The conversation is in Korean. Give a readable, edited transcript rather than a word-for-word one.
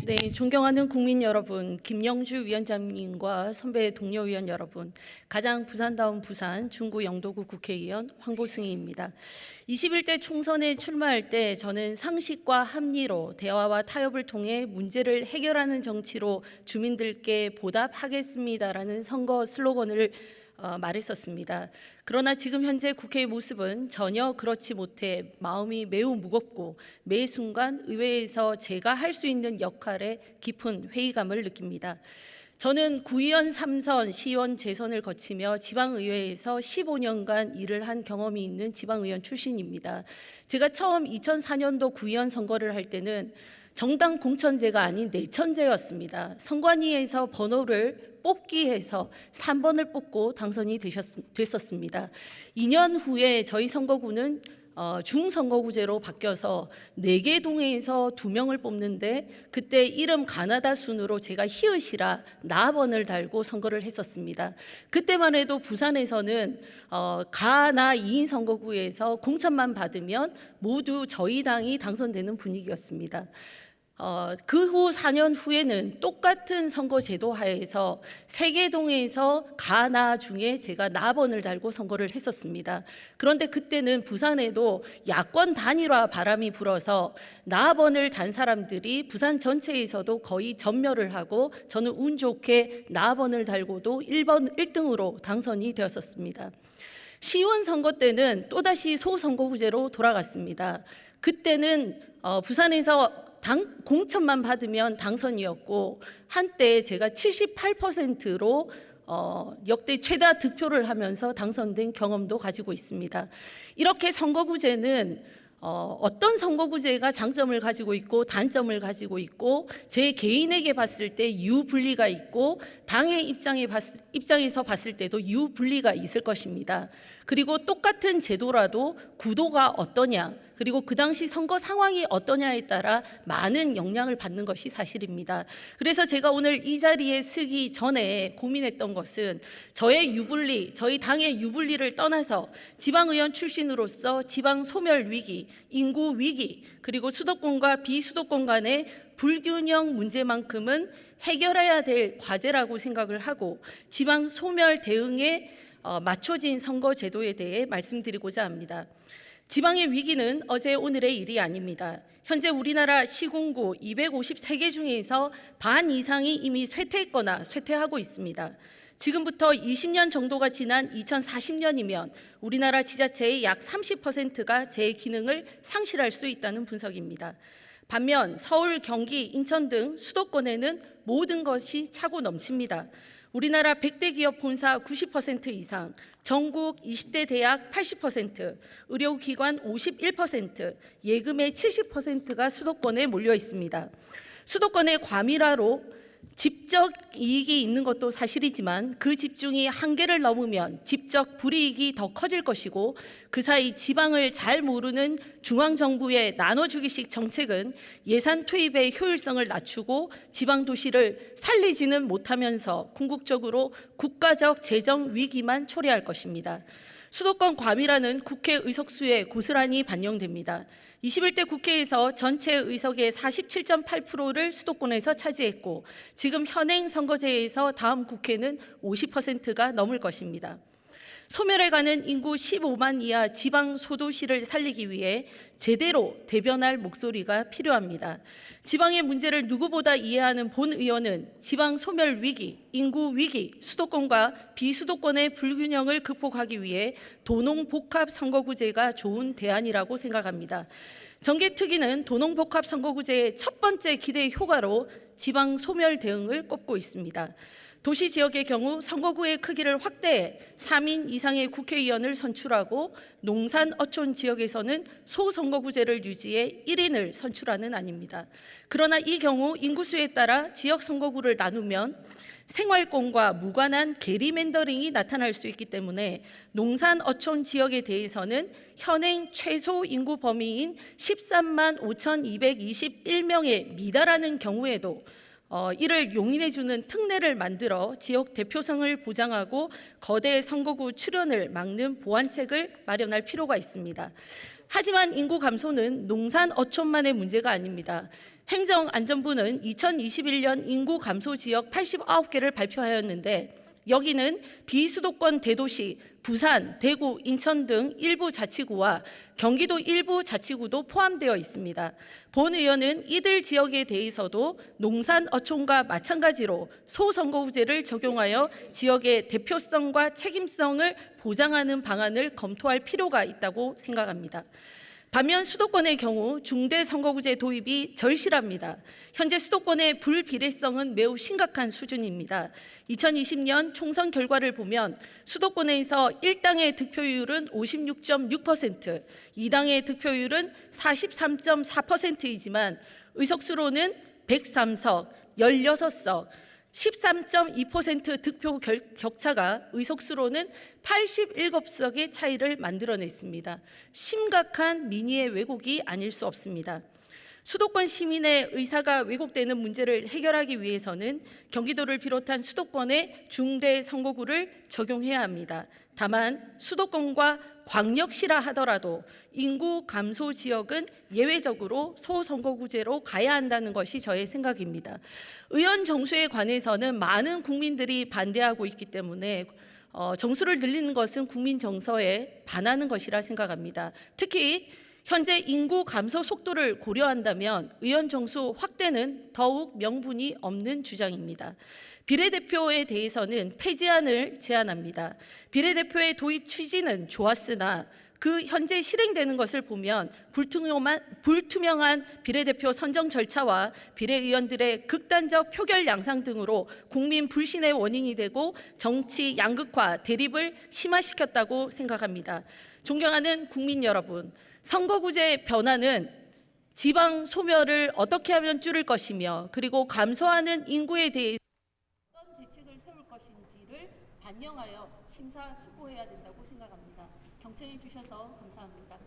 네, 존경하는 국민 여러분, 김영주 위원장님과 선배 동료 위원 여러분, 가장 부산다운 부산 중구 영도구 국회의원 황보승희입니다. 21대 총선에 출마할 때 저는 상식과 합리로 대화와 타협을 통해 문제를 해결하는 정치로 주민들께 보답하겠습니다라는 선거 슬로건을 말했었습니다. 그러나 지금 현재 국회의 모습은 전혀 그렇지 못해 마음이 매우 무겁고 매 순간 의회에서 제가 할 수 있는 역할에 깊은 회의감을 느낍니다. 저는 구의원 3선, 시의원 재선을 거치며 지방의회에서 15년간 일을 한 경험이 있는 지방의원 출신입니다. 제가 처음 2004년도 구의원 선거를 할 때는 정당 공천제가 아닌 내천제였습니다. 선관위에서 번호를 뽑기 해서 3번을 뽑고 당선이 됐었습니다. 2년 후에 저희 선거구는 중선거구제로 바뀌어서 4개 동에서 2명을 뽑는데 그때 이름 가나다 순으로 제가 히읗이라 나번을 달고 선거를 했었습니다. 그때만 해도 부산에서는 가나 2인 선거구에서 공천만 받으면 모두 저희 당이 당선되는 분위기였습니다. 그 후 4년 후에는 똑같은 선거제도 하에서 3개 동에서 가나 중에 제가 나번을 달고 선거를 했었습니다. 그런데 그때는 부산에도 야권 단일화 바람이 불어서 나번을 단 사람들이 부산 전체에서도 거의 전멸을 하고 저는 운 좋게 나번을 달고도 1등으로 당선이 되었었습니다. 시의원 선거 때는 또다시 소선거구제로 돌아갔습니다. 그때는 부산에서 공천만 받으면 당선이었고 한때 제가 78%로 역대 최다 득표를 하면서 당선된 경험도 가지고 있습니다. 이렇게 선거구제는 어떤 선거구제가 장점을 가지고 있고 단점을 가지고 있고 제 개인에게 봤을 때 유불리가 있고 당의 입장에서 봤을 때도 유불리가 있을 것입니다. 그리고 똑같은 제도라도 구도가 어떠냐 그리고 그 당시 선거 상황이 어떠냐에 따라 많은 영향을 받는 것이 사실입니다. 그래서 제가 오늘 이 자리에 서기 전에 고민했던 것은 저의 유불리, 저희 당의 유불리를 떠나서 지방의원 출신으로서 지방 소멸 위기, 인구 위기, 그리고 수도권과 비수도권 간의 불균형 문제만큼은 해결해야 될 과제라고 생각을 하고 지방 소멸 대응에 맞춰진 선거 제도에 대해 말씀드리고자 합니다. 지방의 위기는 어제 오늘의 일이 아닙니다. 현재 우리나라 시군구 253개 중에서 반 이상이 이미 쇠퇴했거나 쇠퇴하고 있습니다. 지금부터 20년 정도가 지난 2040년이면 우리나라 지자체의 약 30%가 제 기능을 상실할 수 있다는 분석입니다. 반면 서울, 경기, 인천 등 수도권에는 모든 것이 차고 넘칩니다. 우리나라 100대 기업 본사 90% 이상, 전국 20대 대학 80%, 의료기관 51%, 예금의 70%가 수도권에 몰려 있습니다. 수도권의 과밀화로 집적 이익이 있는 것도 사실이지만 그 집중이 한계를 넘으면 집적 불이익이 더 커질 것이고 그 사이 지방을 잘 모르는 중앙정부의 나눠주기식 정책은 예산 투입의 효율성을 낮추고 지방도시를 살리지는 못하면서 궁극적으로 국가적 재정 위기만 초래할 것입니다. 수도권 과밀화는 국회 의석수에 고스란히 반영됩니다. 21대 국회에서 전체 의석의 47.8%를 수도권에서 차지했고 지금 현행 선거제에서 다음 국회는 50%가 넘을 것입니다. 소멸해가는 인구 15만 이하 지방 소도시를 살리기 위해 제대로 대변할 목소리가 필요합니다. 지방의 문제를 누구보다 이해하는 본 의원은 지방 소멸 위기, 인구 위기, 수도권과 비수도권의 불균형을 극복하기 위해 도농복합 선거구제가 좋은 대안이라고 생각합니다. 정개특위는 도농복합 선거구제의 첫 번째 기대 효과로 지방 소멸 대응을 꼽고 있습니다. 도시 지역의 경우 선거구의 크기를 확대해 3인 이상의 국회의원을 선출하고 농산 어촌 지역에서는 소선거구제를 유지해 1인을 선출하는 안입니다. 그러나 이 경우 인구수에 따라 지역 선거구를 나누면 생활권과 무관한 게리맨더링이 나타날 수 있기 때문에 농산 어촌 지역에 대해서는 현행 최소 인구 범위인 13만 5,221명에 미달하는 경우에도 이를 용인해주는 특례를 만들어 지역 대표성을 보장하고 거대 선거구 출현을 막는 보완책을 마련할 필요가 있습니다. 하지만 인구 감소는 농산 어촌만의 문제가 아닙니다. 행정안전부는 2021년 인구 감소 지역 89개를 발표하였는데 여기는 비수도권 대도시 부산, 대구, 인천 등 일부 자치구와 경기도 일부 자치구도 포함되어 있습니다. 본 의원은 이들 지역에 대해서도 농산 어촌과 마찬가지로 소선거구제를 적용하여 지역의 대표성과 책임성을 보장하는 방안을 검토할 필요가 있다고 생각합니다. 반면 수도권의 경우 중대선거구제 도입이 절실합니다. 현재 수도권의 불비례성은 매우 심각한 수준입니다. 2020년 총선 결과를 보면 수도권에서 1당의 득표율은 56.6%, 2당의 득표율은 43.4%이지만 의석수로는 103석, 16석, 13.2% 득표 격차가 의석수로는 87석의 차이를 만들어냈습니다. 심각한 민의의 왜곡이 아닐 수 없습니다. 수도권 시민의 의사가 왜곡되는 문제를 해결하기 위해서는 경기도를 비롯한 수도권에 중대 선거구를 적용해야 합니다. 다만 수도권과 광역시라 하더라도 인구 감소 지역은 예외적으로 소선거구제로 가야 한다는 것이 저의 생각입니다. 의원 정수에 관해서는 많은 국민들이 반대하고 있기 때문에 정수를 늘리는 것은 국민 정서에 반하는 것이라 생각합니다. 특히 현재 인구 감소 속도를 고려한다면 의원 정수 확대는 더욱 명분이 없는 주장입니다. 비례대표에 대해서는 폐지안을 제안합니다. 비례대표의 도입 취지는 좋았으나 그 현재 실행되는 것을 보면 불투명한 비례대표 선정 절차와 비례의원들의 극단적 표결 양상 등으로 국민 불신의 원인이 되고 정치 양극화, 대립을 심화시켰다고 생각합니다. 존경하는 국민 여러분, 선거구제 변화는 지방 소멸을 어떻게 하면 줄일 것이며 그리고 감소하는 인구에 대해 어떤 대책을 세울 것인지를 반영하여 심사숙고해야 된다고 생각합니다. 경청해 주셔서 감사합니다.